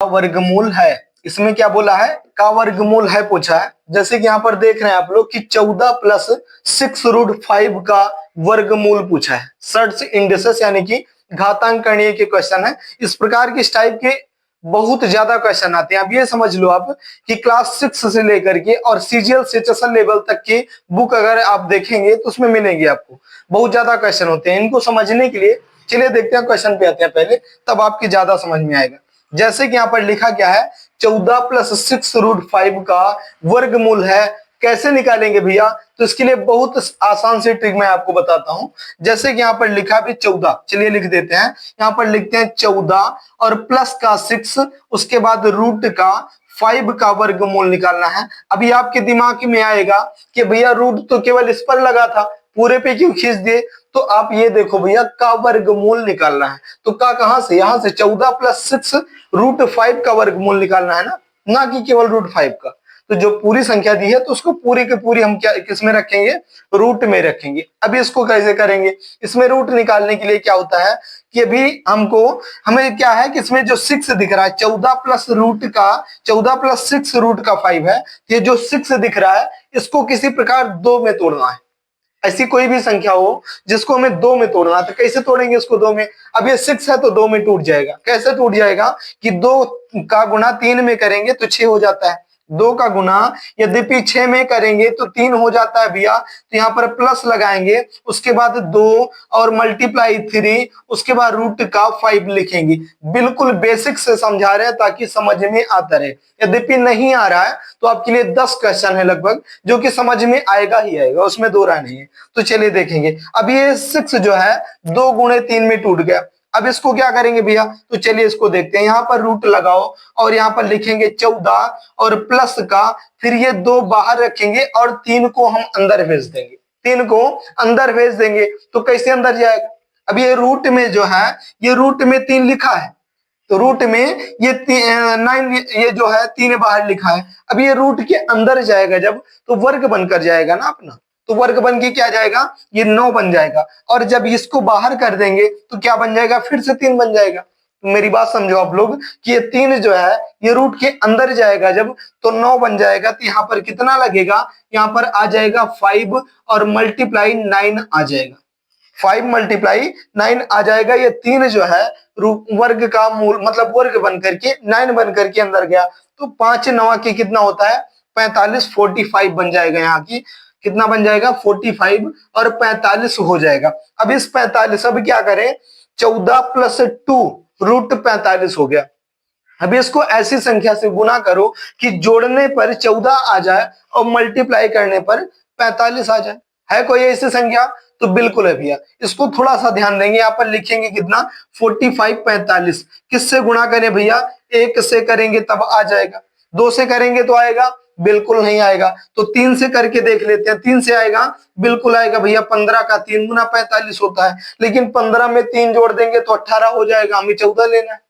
वर्गमूल है। इसमें क्या बोला है, का वर्गमूल है पूछा है। जैसे कि यहाँ पर देख रहे हैं आप लोग कि 14 प्लस 6√5 का वर्गमूल पूछा है। सर्च इंडिसेस यानी कि घातांकरणीय के क्वेश्चन है। इस प्रकार के इस टाइप के बहुत ज्यादा क्वेश्चन आते हैं। अब ये समझ लो आप कि क्लास 6 से लेकर के और सीजीएल सेचेसन लेवल तक की बुक अगर आप देखेंगे तो उसमें मिलेंगे आपको बहुत ज्यादा क्वेश्चन होते हैं। इनको समझने के लिए चलिए देखते हैं क्वेश्चन पे आते हैं पहले, तब आपकी ज्यादा समझ में आएगा। जैसे कि यहाँ पर लिखा क्या है, 14 प्लस 6√5 का वर्गमूल है, कैसे निकालेंगे भैया? तो इसके लिए बहुत आसान सी ट्रिक मैं आपको बताता हूं। जैसे कि यहाँ पर लिखा भी 14, चलिए लिख देते हैं। यहाँ पर लिखते हैं 14 और प्लस का 6, उसके बाद रूट का 5 का वर्गमूल निकालना है। अभी आपके दिमाग में आएगा कि भैया रूट तो केवल इस पर लगा था, पूरे पे क्यों खींच दिए? तो आप ये देखो भैया, का वर्गमूल निकालना है। तो का कहां से? यहां से 14 प्लस 6√5 का वर्गमूल निकालना है ना कि केवल √5 का। तो जो पूरी संख्या दी है तो उसको पूरी की पूरी हम क्या किस में रखेंगे? रूट में रखेंगे। अभी इसको कैसे करेंगे? इसमें रूट निकालने के लिए क्या होता है कि अभी हमें क्या है कि इसमें जो 6 दिख रहा है, 14 प्लस 6√5 है। ये जो 6 दिख रहा है इसको किसी प्रकार 2 में तोड़ना है। ऐसी कोई भी संख्या हो जिसको हमें 2 में तोड़ना, तो कैसे तोड़ेंगे इसको 2 में? अब ये 6 है तो 2 में टूट जाएगा। कैसे टूट जाएगा कि 2 का गुणा 3 में करेंगे तो 6 हो जाता है। 2 का गुणा यद्यपि 6 में करेंगे तो 3 हो जाता है भैया। तो यहाँ पर प्लस लगाएंगे, उसके बाद 2 और मल्टीप्लाई 3, उसके बाद रूट का 5 लिखेंगे। बिल्कुल बेसिक से समझा रहे हैं ताकि समझ में आता रहे। यद्यपि नहीं आ रहा है तो आपके लिए 10 क्वेश्चन है लगभग जो कि समझ में आएगा ही आएगा, उसमें दो राय नहीं है। तो चलिए देखेंगे। अब ये 6 जो है 2 गुणे 3 में टूट गया। अब इसको क्या करेंगे भैया? तो चलिए इसको देखते हैं। यहाँ पर रूट लगाओ और यहाँ पर लिखेंगे 14 और प्लस का, फिर ये 2 बाहर रखेंगे और 3 को हम अंदर भेज देंगे। 3 को अंदर भेज देंगे तो कैसे अंदर जाएगा? अब ये रूट में जो है, ये रूट में 3 लिखा है तो रूट में ये 9, ये जो है 3 बाहर लिखा है। अब ये रूट के अंदर जाएगा जब, तो वर्ग बनकर जाएगा ना अपना। तो वर्ग बन के क्या जाएगा? ये 9 बन जाएगा। और जब इसको बाहर कर देंगे तो क्या बन जाएगा? फिर से 3 बन जाएगा। तो मेरी बात समझो आप लोग कि ये 3 जो है ये रूट के अंदर जाएगा जब, तो 9 बन जाएगा। तो यहाँ पर कितना लगेगा? यहाँ पर आ जाएगा 5 और मल्टीप्लाई 9 आ जाएगा। 5 मल्टीप्लाई 9 आ जाएगा। ये 3 जो है वर्ग का मूल मतलब वर्ग बन करके 9 बन करके अंदर गया। तो 5 9 के कितना होता है? 45, 45 बन जाएगा। यहाँ की कितना बन जाएगा? 45 और 45 हो जाएगा। अब इस 45, अब क्या करें? 14 प्लस 2√45 हो गया। अभी इसको ऐसी संख्या से गुना करो कि जोड़ने पर 14 आ जाए और मल्टीप्लाई करने पर 45 आ जाए। है कोई ऐसी संख्या? तो बिल्कुल है भैया। इसको थोड़ा सा ध्यान देंगे। यहाँ पर लिखेंगे कितना? 45 45। किससे गुणा करें भैया? 1 से करेंगे तब आ जाएगा। 2 से करेंगे तो आएगा? बिल्कुल नहीं आएगा। तो 3 से करके देख लेते हैं। 3 से आएगा? बिल्कुल आएगा भैया। 15 का 3 गुना 45 होता है, लेकिन 15 में 3 जोड़ देंगे तो 18 हो जाएगा। हमें 14 लेना है,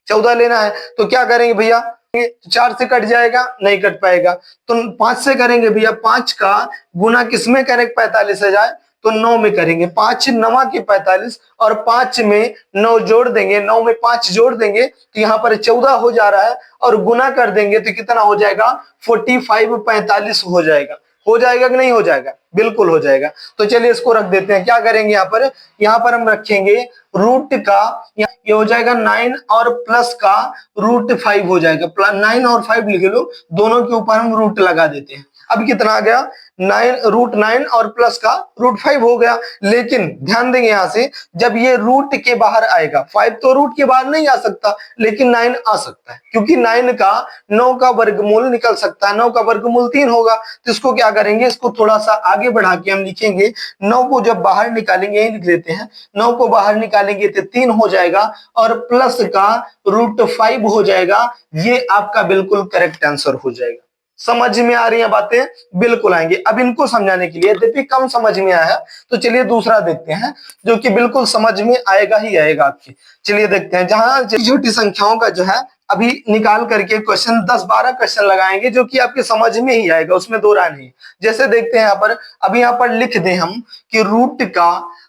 14 लेना है। तो क्या करेंगे भैया? 4 से कट जाएगा? नहीं कट पाएगा। तो 5 से करेंगे भैया। 5 का गुना किसमें करें 45 से जाए? तो 9 में करेंगे। 5 9 के 45 और 5 में 9 जोड़ देंगे, 9 में 5 जोड़ देंगे तो यहाँ पर 14 हो जा रहा है। और गुना कर देंगे तो कितना हो जाएगा? 45 45 हो जाएगा। हो जाएगा कि नहीं हो जाएगा? बिल्कुल हो जाएगा। तो चलिए इसको रख देते हैं। क्या करेंगे यहाँ पर? यहाँ पर हम रखेंगे रूट का, ये हो जाएगा 9 और प्लस का √5 हो जाएगा। 9 और 5 लिख लो, दोनों के ऊपर हम रूट लगा देते हैं। अब कितना आ गया? 9 और प्लस का √5 हो गया। लेकिन ध्यान देंगे यहाँ से, जब ये रूट के बाहर आएगा, 5 तो रूट के बाहर नहीं आ सकता, लेकिन 9 आ सकता है, क्योंकि 9 का वर्गमूल निकल सकता है। 9 का वर्गमूल 3 होगा। तो इसको क्या करेंगे? इसको थोड़ा सा आगे बढ़ा के हम लिखेंगे। 9 को जब बाहर निकालेंगे, यही लिख लेते हैं, 9 को बाहर निकालेंगे तो 3 हो जाएगा और प्लस का √5 हो जाएगा। ये आपका बिल्कुल करेक्ट आंसर हो जाएगा। समझ में आ रही है बातें? बिल्कुल आएंगे। अब इनको समझाने के लिए, यद्यपि कम समझ में आया तो चलिए दूसरा देखते हैं जो कि बिल्कुल समझ में आएगा ही आएगा आपके। चलिए देखते हैं। जहां छोटी छोटी संख्याओं का जो है अभी निकाल करके क्वेश्चन 10-12 क्वेश्चन लगाएंगे जो कि आपके समझ में ही आएगा, उसमें दो राय नहीं। जैसे देखते हैं यहाँ पर, अभी यहाँ पर लिख दें हम कि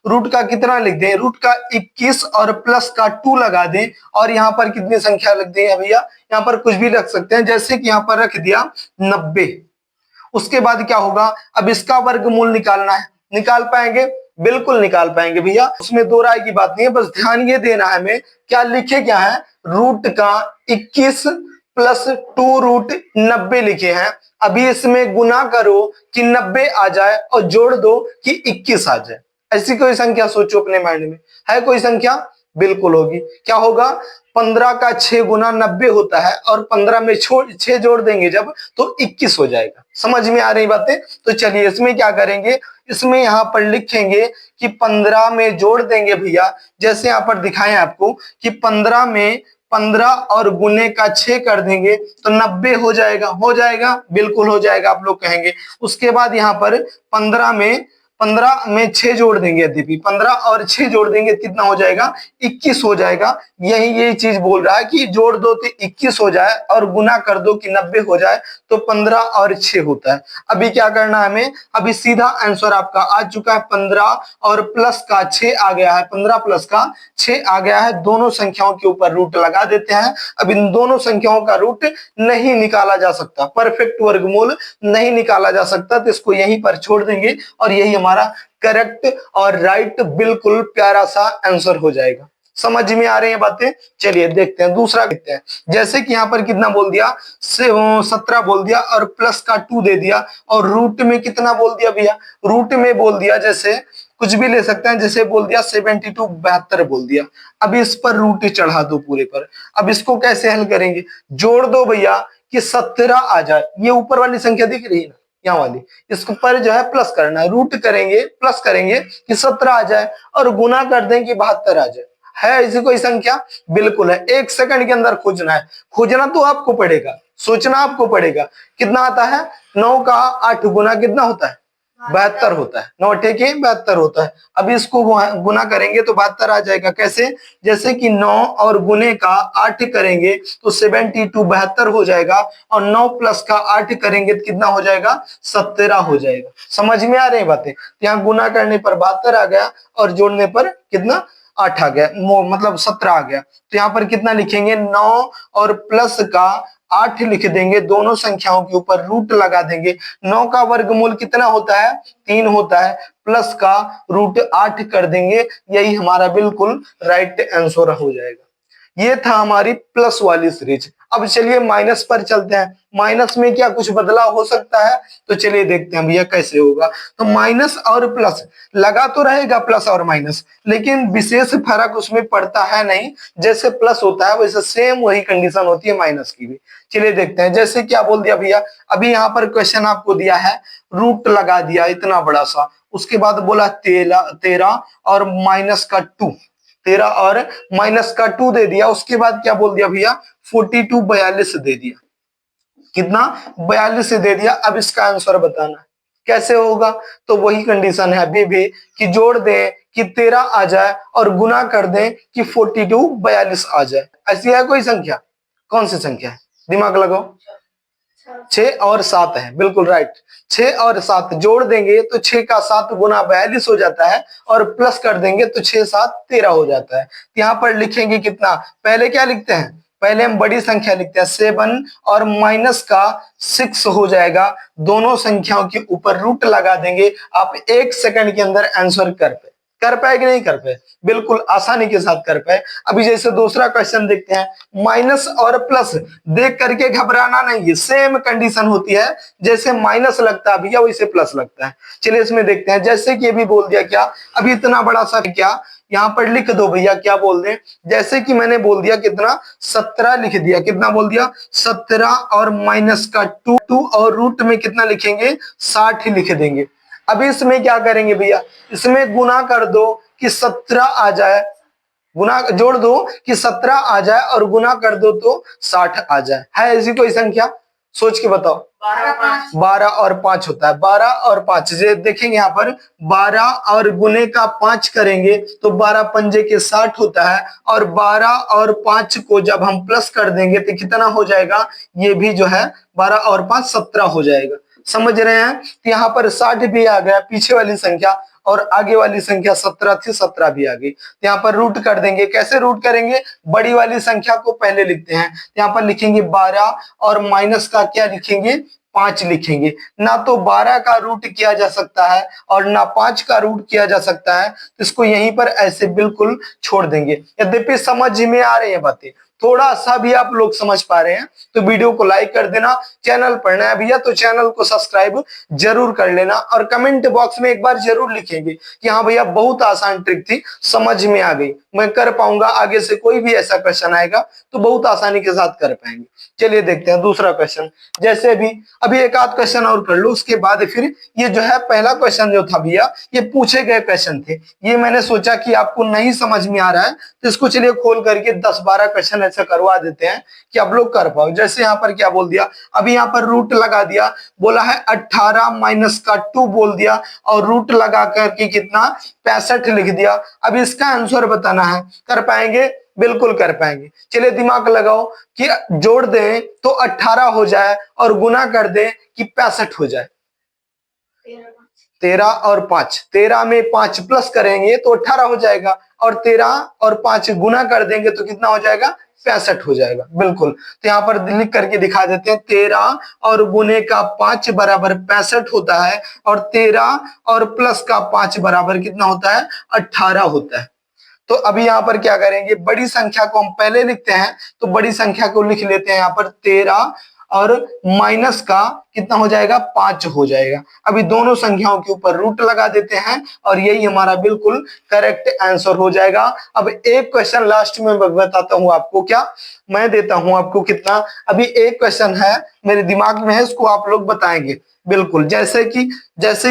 रूट का कितना लिख दें, रूट का 21 और प्लस का 2 लगा दें, और यहाँ पर कितनी संख्या लिख दें भैया, यहाँ पर कुछ भी रख सकते हैं, जैसे कि यहाँ पर रख दिया 90। उसके बाद क्या होगा, अब इसका वर्गमूल निकालना है। निकाल पाएंगे? बिल्कुल निकाल पाएंगे भैया, उसमें दो राय की बात नहीं है। बस ध्यान ये देना है हमें, क्या लिखे क्या है, रूट का 21 प्लस 2 रूट 90 लिखे हैं। अभी इसमें गुना करो कि 90 आ जाए और जोड़ दो कि 21 आ जाए। ऐसी कोई संख्या सोचो अपने माइंड में, है कोई संख्या? बिल्कुल होगी। क्या होगा, 15 का 6 गुना 90 होता है, और 15 में 6 जोड़ देंगे जब, तो 21 हो जाएगा। समझ में आ रही बातें? तो चलिए इसमें क्या करेंगे, इसमें यहाँ पर लिखेंगे कि 15 में जोड़ देंगे भैया, जैसे यहाँ पर दिखाएं आपको कि 15 में 15 और गुने का 6 कर देंगे तो 90 हो जाएगा। हो जाएगा? बिल्कुल हो जाएगा, आप लोग कहेंगे। उसके बाद यहाँ पर 15 में 6 जोड़ देंगे, यद्यपि 15 और 6 जोड़ देंगे कितना हो जाएगा, 21 हो जाएगा। यही चीज बोल रहा है कि जोड़ दो तो 21 हो जाए और गुना कर दो कि 90 हो जाए, तो 15 और 6 होता है। अभी क्या करना है हमें, अभी सीधा आंसर आपका आ चुका है, 15 और प्लस का 6 आ गया है, 15 प्लस का 6 आ गया है। दोनों संख्याओं के ऊपर रूट लगा देते हैं। अब इन दोनों संख्याओं का रूट नहीं निकाला जा सकता, परफेक्ट वर्गमूल नहीं निकाला जा सकता, तो इसको यहीं पर छोड़ देंगे और यही हमारा करेक्ट और राइट बिल्कुल प्यारा सा आंसर हो जाएगा। समझ में आ रही है बातें? चलिए देखते हैं, दूसरा देखते हैं। जैसे कि यहाँ पर कितना बोल दिया, 17 बोल दिया और प्लस का 2 दे दिया, और रूट में कितना बोल दिया भैया, रूट में बोल दिया, जैसे कुछ भी ले सकते हैं, जैसे बोल दिया 72 72 बोल दिया। अब इस पर रूट चढ़ा दो पूरे पर। अब इसको कैसे हल करेंगे, जोड़ दो भैया कि 17 आ जाए। ये ऊपर वाली संख्या दिख रही है ना, यहाँ वाली, इसको पर जो है प्लस करना है, रूट करेंगे प्लस करेंगे कि 17 आ जाए, और गुना कर दें कि 72 आ जाए। है ऐसी कोई संख्या? बिल्कुल है। 1 सेकंड के अंदर खोजना है, खोजना तो आपको पड़ेगा, सोचना आपको पड़ेगा। कितना आता है, 9 का 8 गुना कितना होता है, 72 होता है। 9 ठेके 72 होता है। अब इसको गुना करेंगे तो 72 आ जाएगा। कैसे, जैसे कि 9 और गुने का 8 करेंगे तो 72 72 हो जाएगा, और 9 प्लस का 8 करेंगे तो कितना हो जाएगा, 17 हो जाएगा। समझ में आ रही है बातें? यहाँ गुना करने पर 72 आ गया और जोड़ने पर कितना, 8 आ गया, मतलब 17 आ गया। तो यहाँ पर कितना लिखेंगे, 9 और प्लस का 8 लिख देंगे, दोनों संख्याओं के ऊपर रूट लगा देंगे। 9 का वर्गमूल कितना होता है, 3 होता है, प्लस का रूट 8 कर देंगे। यही हमारा बिल्कुल राइट आंसर हो जाएगा। ये था हमारी प्लस वाली सीरीज। अब चलिए माइनस पर चलते हैं। माइनस में क्या कुछ बदलाव हो सकता है, तो चलिए देखते हैं भैया कैसे होगा। तो माइनस और प्लस लगा तो रहेगा, प्लस और माइनस, लेकिन विशेष फर्क उसमें पड़ता है नहीं। जैसे प्लस होता है वैसे सेम वही कंडीशन होती है माइनस की भी। चलिए देखते हैं, जैसे क्या बोल दिया भैया, अभी यहाँ पर क्वेश्चन आपको दिया है, रूट लगा दिया इतना बड़ा सा, उसके बाद बोला 13 और माइनस का 2, 13 और माइनस का 2 दे दिया। उसके बाद क्या बोल दिया भैया, 42 42 दे दिया। कितना, 42 दे दिया। अब इसका आंसर बताना कैसे होगा, तो वही कंडीशन है अभी भी कि जोड़ दें कि 13 आ जाए और गुना कर दें कि 42 42 आ जाए। ऐसी है कोई संख्या? कौन सी संख्या है, दिमाग लगाओ। 6 और 7 है, बिल्कुल राइट। 6 और 7 जोड़ देंगे तो 6 का 7 गुना 42 हो जाता है, और प्लस कर देंगे तो 6 7 13 हो जाता है। यहाँ पर लिखेंगे कितना, पहले क्या लिखते हैं, पहले हम बड़ी संख्या लिखते हैं 7 और माइनस का 6 हो जाएगा। दोनों संख्याओं के ऊपर रूट लगा देंगे। आप 1 सेकंड के अंदर आंसर कर पाए कि नहीं कर पाए, बिल्कुल आसानी के साथ कर पाए। अभी जैसे दूसरा क्वेश्चन देखते हैं, माइनस और प्लस देख करके घबराना नहीं है, सेम कंडीशन होती है। जैसे माइनस लगता है भैया वैसे प्लस लगता है। चलिए इसमें देखते हैं, जैसे कि अभी बोल दिया क्या, अभी इतना बड़ा सा क्या यहाँ पर लिख दो भैया, क्या बोल दें, जैसे कि मैंने बोल दिया कितना, 17 लिख दिया। कितना बोल दिया, 17 और माइनस का 2 और रूट में कितना लिखेंगे, 60 लिख देंगे। अभी इसमें क्या करेंगे भैया, इसमें गुना कर दो कि 17 आ जाए, गुना जोड़ दो कि 17 आ जाए और गुना कर दो तो 60 आ जाए। है ऐसी कोई संख्या? सोच के बताओ। 12 और 5 होता है, 12 और 5 देखेंगे यहाँ पर 12 और गुने का 5 करेंगे तो 12 पंजे के 60 होता है, और 12 और 5 को जब हम प्लस कर देंगे तो कितना हो जाएगा, ये भी जो है 12 और 5 17 हो जाएगा। समझ रहे हैं? तो यहाँ पर 60 भी आ गया पीछे वाली संख्या, और आगे वाली संख्या 17 थी, 17 भी आ गई। तो यहाँ पर रूट कर देंगे। कैसे रूट करेंगे, बड़ी वाली संख्या को पहले लिखते हैं। यहाँ पर लिखेंगे 12 और माइनस का क्या लिखेंगे, 5 लिखेंगे। ना तो 12 का रूट किया जा सकता है और ना 5 का रूट किया जा सकता है, तो इसको यहीं पर ऐसे बिल्कुल छोड़ देंगे। यद्यपि समझ में आ रही है बातें, थोड़ा सा भी आप लोग समझ पा रहे हैं तो वीडियो को लाइक कर देना। चैनल पर नया भैया तो चैनल को सब्सक्राइब जरूर कर लेना, और कमेंट बॉक्स में एक बार जरूर लिखेंगे कि हाँ भैया बहुत आसान ट्रिक थी, समझ में आ गई, मैं कर पाऊंगा। आगे से कोई भी ऐसा क्वेश्चन आएगा तो बहुत आसानी के साथ कर पाएंगे। चलिए देखते हैं दूसरा क्वेश्चन। जैसे अभी एक आध क्वेश्चन और कर लो, उसके बाद फिर ये जो है पहला क्वेश्चन जो था भैया ये पूछे गए क्वेश्चन थे। ये मैंने सोचा कि आपको नहीं समझ में आ रहा है तो इसको चलिए खोल करके 10-12 क्वेश्चन ऐसा करवा देते हैं कि आप लोग कर पाओ। जैसे यहाँ पर क्या बोल दिया, अभी यहाँ पर रूट लगा दिया, बोला है 18 माइनस का 2 बोल दिया, और रूट लगा करके कितना 65 लिख दिया। अब इसका आंसर बताना है, कर पाएंगे? बिल्कुल कर पाएंगे। चलिए दिमाग लगाओ कि जोड़ दें तो 18 हो जाए और गुना कर दें कि 65 हो जाए। 13 और 5, 13 में 5 प्लस करेंगे तो 18 हो जाएगा, और 13 और 5 गुना कर देंगे तो कितना हो जाएगा, 65 हो जाएगा। बिल्कुल, तो यहाँ पर लिख करके दिखा देते हैं, 13 और गुने का 5 बराबर 65 होता है, और 13 और प्लस का 5 बराबर कितना होता है, 18 होता है। तो अभी यहाँ पर क्या करेंगे, बड़ी संख्या को हम पहले लिखते हैं, तो बड़ी संख्या को लिख लेते हैं यहाँ पर 13 और माइनस का कितना हो जाएगा, 5 हो जाएगा। अभी दोनों संख्याओं के ऊपर रूट लगा देते हैं और यही हमारा बिल्कुल करेक्ट आंसर हो जाएगा। अब एक क्वेश्चन लास्ट में बताता हूं आपको, क्या मैं देता हूं आपको कितना, अभी एक क्वेश्चन है मेरे दिमाग में है, उसको आप लोग बताएंगे बिल्कुल, जैसे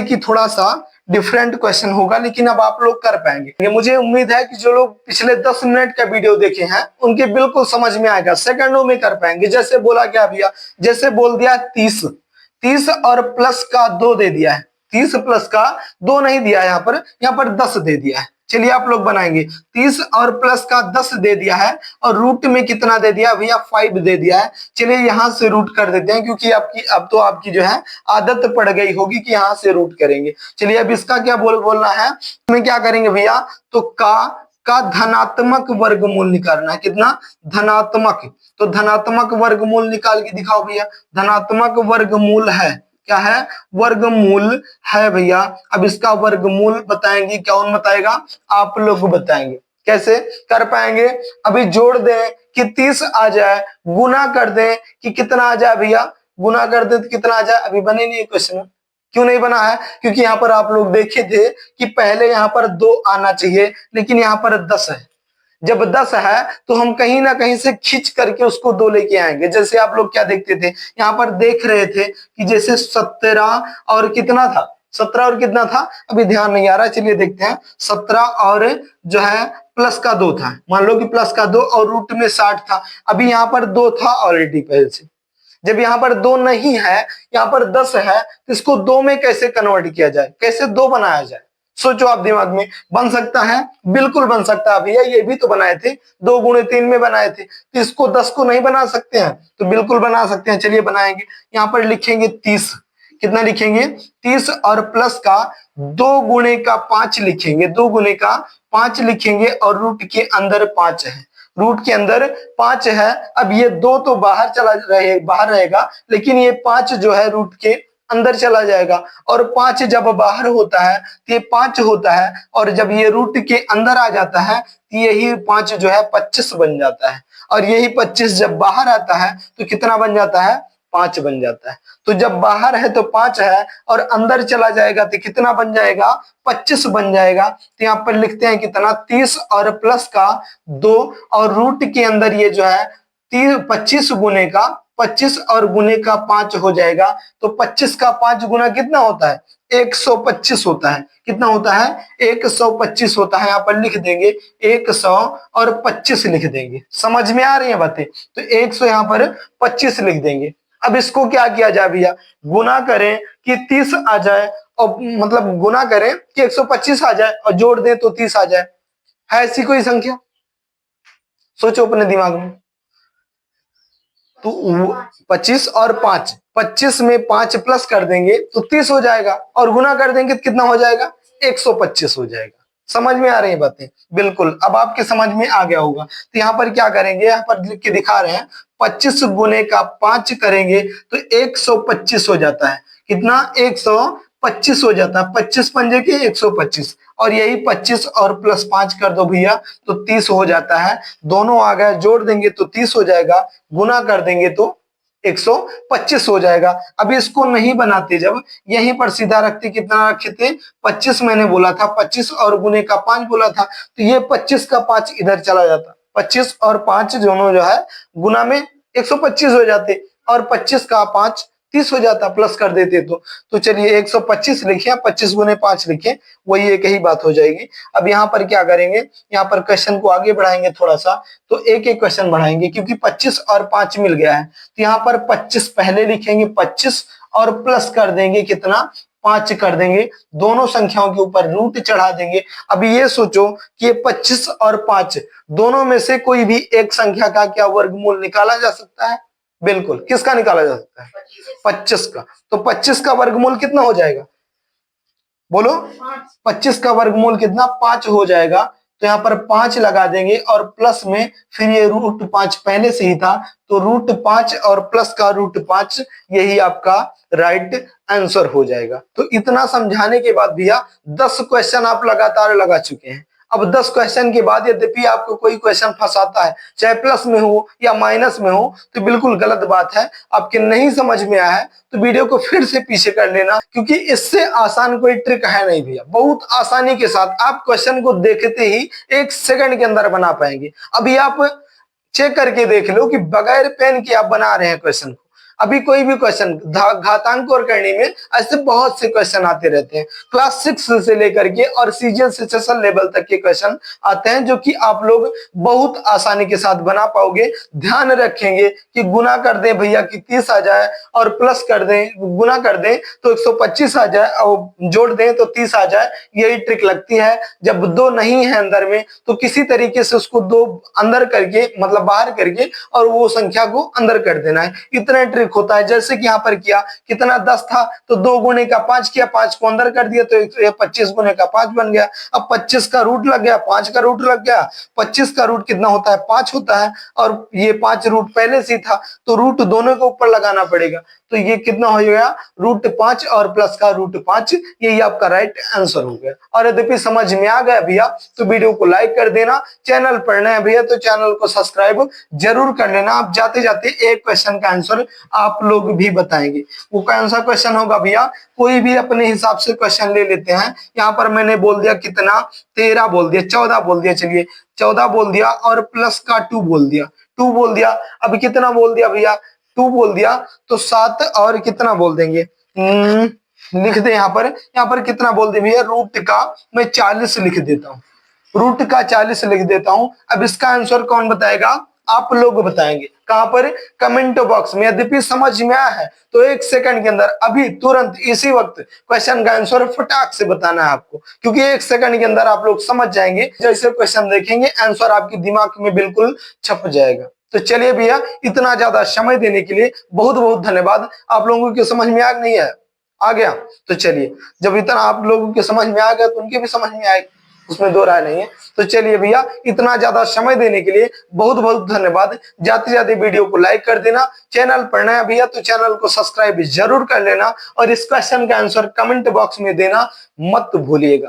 कि थोड़ा सा डिफरेंट क्वेश्चन होगा, लेकिन अब आप लोग कर पाएंगे। मुझे उम्मीद है कि जो लोग पिछले 10 मिनट का वीडियो देखे हैं उनके बिल्कुल समझ में आएगा, सेकंडों में कर पाएंगे। जैसे बोला क्या भैया, जैसे बोल दिया 30 और प्लस का 2 दे दिया है, 30 प्लस का 2 नहीं दिया है, यहाँ पर 10 दे दिया है। चलिए आप लोग बनाएंगे, 30 और प्लस का 10 दे दिया है, और रूट में कितना दे दिया भैया, 5 दे दिया है। चलिए यहां से रूट कर देते हैं, क्योंकि अब तो आपकी जो है आदत पड़ गई होगी कि यहां से रूट करेंगे। चलिए अब इसका क्या बोलना है, इसमें क्या करेंगे भैया, तो का धनात्मक वर्गमूल निकालना है। कितना, धनात्मक, तो धनात्मक वर्गमूल निकाल के दिखाओ भैया। धनात्मक वर्गमूल है, क्या है, वर्गमूल है भैया। अब इसका वर्गमूल बताएंगे, कौन बताएगा, आप लोग बताएंगे। कैसे कर पाएंगे, अभी जोड़ दें कि 30 आ जाए, गुना कर दें कि कितना आ जाए भैया, गुना कर दें तो कितना आ जाए। अभी बने नहीं क्वेश्चन, क्यों नहीं बना है, क्योंकि यहाँ पर आप लोग देखे थे कि पहले यहाँ पर 2 आना चाहिए, लेकिन यहाँ पर 10 है। जब 10 है तो हम कहीं ना कहीं से खींच करके उसको 2 लेके आएंगे। जैसे आप लोग क्या देखते थे, यहाँ पर देख रहे थे कि जैसे 17 और कितना था, 17 और कितना था, अभी ध्यान नहीं आ रहा, चलिए देखते हैं। 17 और जो है प्लस का 2 था, मान लो कि प्लस का 2 और रूट में 60 था। अभी यहाँ पर 2 था ऑलरेडी पहले से, जब यहाँ पर 2 नहीं है, यहाँ पर 10 है, तो इसको 2 में कैसे कन्वर्ट किया जाए, कैसे 2 बनाया जाए, सोचो आप दिमाग में। बन सकता है, बिल्कुल बन सकता है भैया, ये भी तो बनाए थे, 2 गुणे 3 में बनाए थे, तो इसको 10 को नहीं बना सकते हैं, तो बिल्कुल बना सकते हैं। चलिए बनाएंगे, यहाँ पर लिखेंगे 30, कितना लिखेंगे, 30 और प्लस का 2 गुणे का 5 लिखेंगे, 2 गुणे का 5 लिखेंगे, और रूट के अंदर 5 है, रूट के अंदर 5 है। अब ये 2 तो बाहर रहेगा, लेकिन ये 5 जो है रूट के अंदर चला जाएगा, और 5 जब बाहर होता है तो ये 5 होता है, और जब ये रूट के अंदर आ जाता है तो यही 5 जो है 25 बन जाता है, और यही 25 जब बाहर आता है तो कितना बन जाता है, 5 बन जाता है। तो जब बाहर है तो 5 है, और अंदर चला जाएगा तो कितना बन जाएगा, 25 बन जाएगा। तो यहाँ पर लिखते हैं कितना, 30 और प्लस का 2, और रूट के अंदर ये जो है 25 गुने का 25 और गुने का 5 हो जाएगा। तो 25 का 5 गुना कितना होता है, 125 होता है। कितना होता है, 125 होता है। यहाँ पर लिख देंगे 125 लिख देंगे। समझ में आ रही है बातें, तो 100 यहाँ पर 25 लिख देंगे। अब इसको क्या किया जाए भैया, गुना करें कि 30 आ जाए, और मतलब गुना करें कि 125 आ जाए और जोड़ दें तो 30 आ जाए। है ऐसी कोई संख्या? सोचो अपने दिमाग में। तो 25 और 5, 25 में 5 प्लस कर देंगे तो 30 हो जाएगा, और गुना कर देंगे तो कितना हो जाएगा, 125 हो जाएगा। समझ में आ रही है बातें? बिल्कुल, अब आपके समझ में आ गया होगा। तो यहाँ पर क्या करेंगे, यहाँ पर लिख के दिखा रहे हैं, 25 गुने का 5 करेंगे तो 125 हो जाता है। कितना, 125 हो जाता है। 25 पंजे के 125, और यही 25 और प्लस 5 कर दो भैया तो 30 हो जाता है। दोनों आ गए, जोड़ देंगे तो 30 हो जाएगा, गुना कर देंगे तो 125 हो जाएगा। अब इसको नहीं बनाते, जब यहीं पर सीधा रखते, कितना रखे थे, 25 मैंने बोला था, 25 और गुने का 5 बोला था, तो ये 25 का 5 इधर चला जाता, 25 और 5 दोनों जो है गुना में 125 हो जाते, और 25 का 5 30 हो जाता, प्लस कर देते तो चलिए 125 लिखे, 25 गुने 5 लिखे, वही एक ही बात हो जाएगी। अब यहाँ पर क्या करेंगे, यहाँ पर क्वेश्चन को आगे बढ़ाएंगे थोड़ा सा, तो एक एक क्वेश्चन बढ़ाएंगे, क्योंकि 25 और 5 मिल गया है। तो यहाँ पर 25 पहले लिखेंगे, 25 और प्लस कर देंगे कितना, 5 कर देंगे, दोनों संख्याओं के ऊपर रूट चढ़ा देंगे। अब ये सोचो कि 25 और 5 दोनों में से कोई भी एक संख्या का क्या वर्गमूल निकाला जा सकता है? बिल्कुल, किसका निकाला जा सकता है, 25 का। तो 25 का वर्गमूल कितना हो जाएगा, बोलो, 25 का वर्गमूल कितना, 5 हो जाएगा। तो यहाँ पर 5 लगा देंगे, और प्लस में फिर ये रूट 5 पहले से ही था, तो रूट 5 और प्लस का रूट 5, यही आपका राइट आंसर हो जाएगा। तो इतना समझाने के बाद भैया 10 क्वेश्चन आप लगातार लगा चुके हैं। अब 10 क्वेश्चन के बाद यद्यपि आपको कोई क्वेश्चन फंसाता है, चाहे प्लस में हो या माइनस में हो, तो बिल्कुल गलत बात है। आपके नहीं समझ में आया है तो वीडियो को फिर से पीछे कर लेना, क्योंकि इससे आसान कोई ट्रिक है नहीं भैया। बहुत आसानी के साथ आप क्वेश्चन को देखते ही 1 सेकंड के अंदर बना पाएंगे। अभी आप चेक करके देख लो कि बगैर पेन के आप बना रहे हैं क्वेश्चन को। अभी कोई भी क्वेश्चन घातांक और करने में ऐसे बहुत से क्वेश्चन आते रहते हैं, क्लास 6 से लेकर के और सीजीएल से सेशन लेवल तक के क्वेश्चन आते हैं, जो कि आप लोग बहुत आसानी के साथ बना पाओगे। ध्यान रखेंगे कि गुना कर दें भैया कि 30 आ जाए, और प्लस कर दें, गुना कर दें तो 125 आ जाए, और जोड़ दें तो 30 आ जाए। यही ट्रिक लगती है। जब दो नहीं है अंदर में, तो किसी तरीके से उसको दो अंदर करके, मतलब बाहर करके, और वो संख्या को अंदर कर देना है। इतना ट्रिक होता है। जैसे कि यहाँ पर किया, कितना 10 था तो 2 गुने का 5 किया, 5 को अंदर कर दिया तो 25 गुने का 5 बन गया। अब 25 का रूट लग गया, 5 का रूट लग गया। 25 का रूट कितना होता है, 5 होता है, और ये 5 रूट पहले से था, तो रूट दोनों के ऊपर लगाना पड़ेगा। तो ये कितना हो गया, रूट 5 और प्लस का रूट 5, यही आपका राइट आंसर हो गया। और यद्यपि समझ में आ गया भैया तो वीडियो को लाइक कर देना। चैनल पर नए भैया तो चैनल को सब्सक्राइब जरूर कर लेना। आप जाते जाते एक क्वेश्चन का आंसर आप लोग भी बताएंगे। वो कौन सा क्वेश्चन होगा भैया, कोई भी अपने हिसाब से क्वेश्चन ले लेते हैं। यहाँ पर मैंने बोल दिया कितना, 13 बोल दिया, 14 बोल दिया, चलिए 14 बोल दिया, और प्लस का 2 बोल दिया, 2 बोल दिया। अब कितना बोल दिया भैया, 2 बोल दिया, तो 7 और कितना बोल देंगे, लिख दे यहाँ पर कितना बोल दे भैया, रूट का मैं 40 लिख देता हूँ, रूट का 40 लिख देता हूं। अब इसका आंसर कौन बताएगा, आप लोग बताएंगे। कहां पर, कमेंट बॉक्स में। यद्यपि समझ में आया है तो 1 सेकंड के अंदर, अभी तुरंत इसी वक्त क्वेश्चन का आंसर फटाक से बताना है आपको, क्योंकि 1 सेकंड के अंदर आप लोग समझ जाएंगे। जैसे क्वेश्चन देखेंगे आंसर आपके दिमाग में बिल्कुल छप जाएगा। तो चलिए भैया, इतना ज्यादा समय देने के लिए बहुत बहुत धन्यवाद। आप लोगों की समझ में आ गया। तो चलिए, जब इतना आप लोगों के समझ में आ गया तो उनके भी समझ में आएगा, उसमें दो राय नहीं है। तो चलिए भैया, इतना ज्यादा समय देने के लिए बहुत बहुत धन्यवाद। जाते जाते वीडियो को लाइक कर देना। चैनल पर नया भैया तो चैनल को सब्सक्राइब जरूर कर लेना, और इस क्वेश्चन का आंसर कमेंट बॉक्स में देना मत भूलिएगा।